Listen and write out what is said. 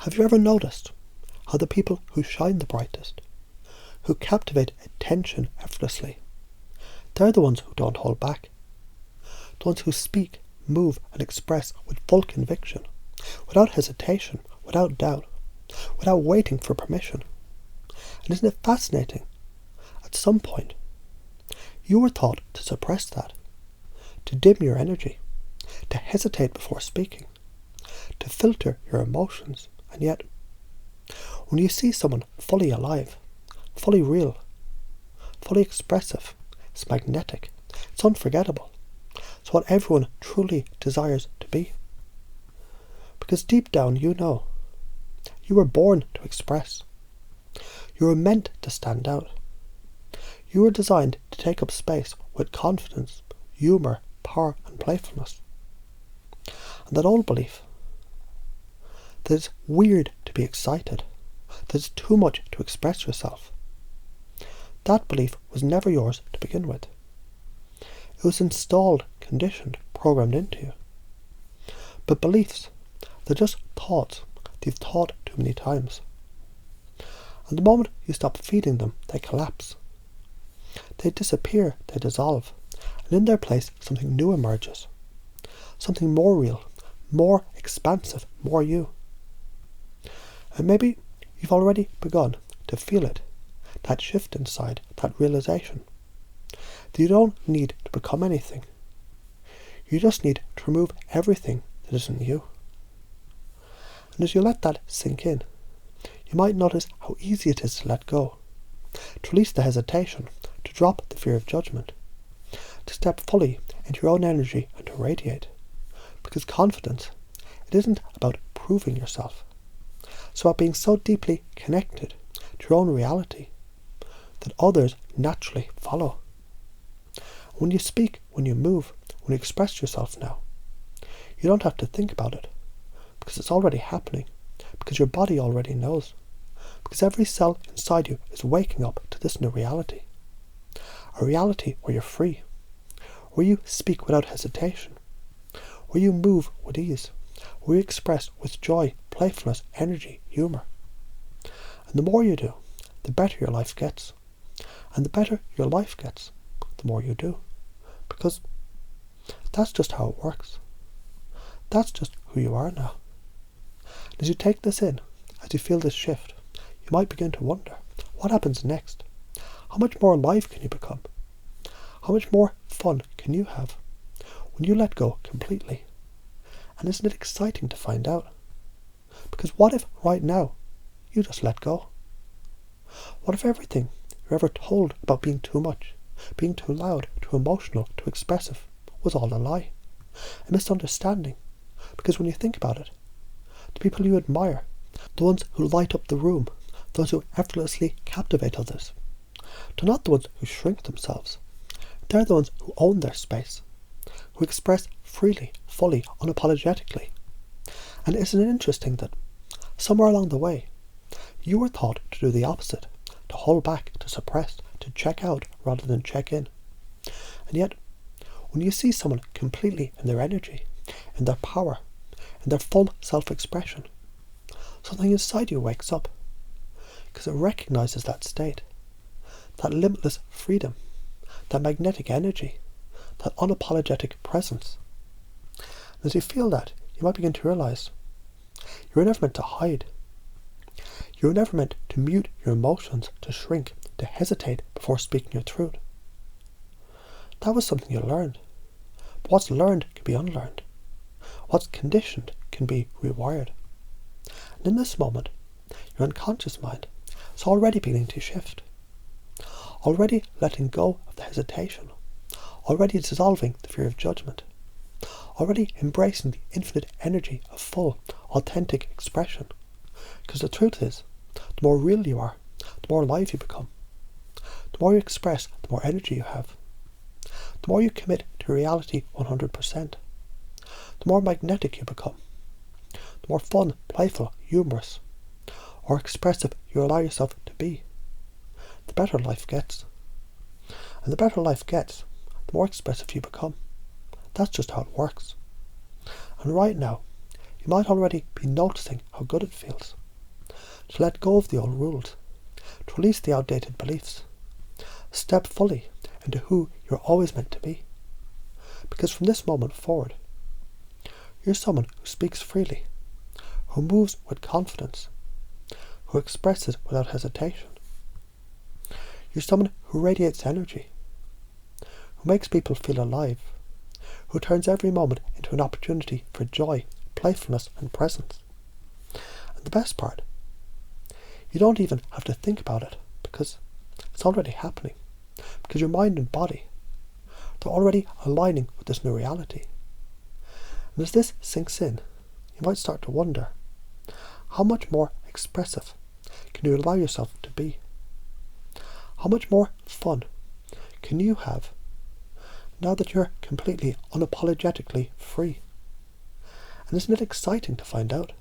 Have you ever noticed how the people who shine the brightest, who captivate attention effortlessly, they're the ones who don't hold back, the ones who speak, move and express with full conviction, without hesitation, without doubt, without waiting for permission. And isn't it fascinating? At some point, you were taught to suppress that, to dim your energy, to hesitate before speaking, to filter your emotions, and yet, when you see someone fully alive, fully real, fully expressive, it's magnetic, it's unforgettable. It's what everyone truly desires to be. Because deep down you know, you were born to express. You were meant to stand out. You were designed to take up space with confidence, humour, power and playfulness. And that old belief that it's weird to be excited, that it's too much to express yourself, that belief was never yours to begin with. It was installed, conditioned, programmed into you. But beliefs, they're just thoughts you've thought too many times. And the moment you stop feeding them, they collapse. They disappear, they dissolve, and in their place something new emerges. Something more real, more expansive, more you. And maybe you've already begun to feel it, that shift inside, that realization. That you don't need to become anything. You just need to remove everything that isn't you. And as you let that sink in, you might notice how easy it is to let go, to release the hesitation, to drop the fear of judgment, to step fully into your own energy and to radiate. Because confidence, it isn't about proving yourself. It's about being so deeply connected to your own reality that others naturally follow. When you speak, when you move, when you express yourself now, you don't have to think about it, because it's already happening, because your body already knows, because every cell inside you is waking up to this new reality. A reality where you're free, where you speak without hesitation, where you move with ease, where you express with joy, playfulness, energy, humour. And the more you do, the better your life gets. And the better your life gets, the more you do. Because that's just how it works. That's just who you are now. And as you take this in, as you feel this shift, you might begin to wonder, what happens next? How much more alive can you become? How much more fun can you have when you let go completely? And isn't it exciting to find out? Because what if right now you just let go? What if everything you're ever told about being too much, being too loud, too emotional, too expressive, was all a lie, a misunderstanding? Because when you think about it, the people you admire, the ones who light up the room, those who effortlessly captivate others, they're not the ones who shrink themselves. They're the ones who own their space, who express freely, fully, unapologetically. And isn't it interesting that somewhere along the way, you were taught to do the opposite, to hold back, to suppress, to check out rather than check in. And yet, when you see someone completely in their energy, in their power, in their full self-expression, something inside you wakes up, because it recognizes that state, that limitless freedom, that magnetic energy, that unapologetic presence. And as you feel that, you might begin to realize you were never meant to hide. You were never meant to mute your emotions, to shrink, to hesitate before speaking your truth. That was something you learned. But what's learned can be unlearned. What's conditioned can be rewired. And in this moment, your unconscious mind is already beginning to shift. Already letting go of the hesitation. Already dissolving the fear of judgment. Already embracing the infinite energy of full, authentic expression. Because the truth is, the more real you are, the more alive you become. The more you express, the more energy you have. The more you commit to reality 100%. The more magnetic you become. The more fun, playful, humorous, or expressive you allow yourself to be, the better life gets. And the better life gets, the more expressive you become. That's just how it works. And right now, you might already be noticing how good it feels to let go of the old rules, to release the outdated beliefs, step fully into who you're always meant to be. Because from this moment forward, you're someone who speaks freely, who moves with confidence, who expresses without hesitation. You're someone who radiates energy, who makes people feel alive, who turns every moment into an opportunity for joy, playfulness and presence. And the best part, you don't even have to think about it because it's already happening. Because your mind and body, they're already aligning with this new reality. And as this sinks in, you might start to wonder, how much more expressive can you allow yourself to be? How much more fun can you have now that you're completely unapologetically free? And isn't it exciting to find out?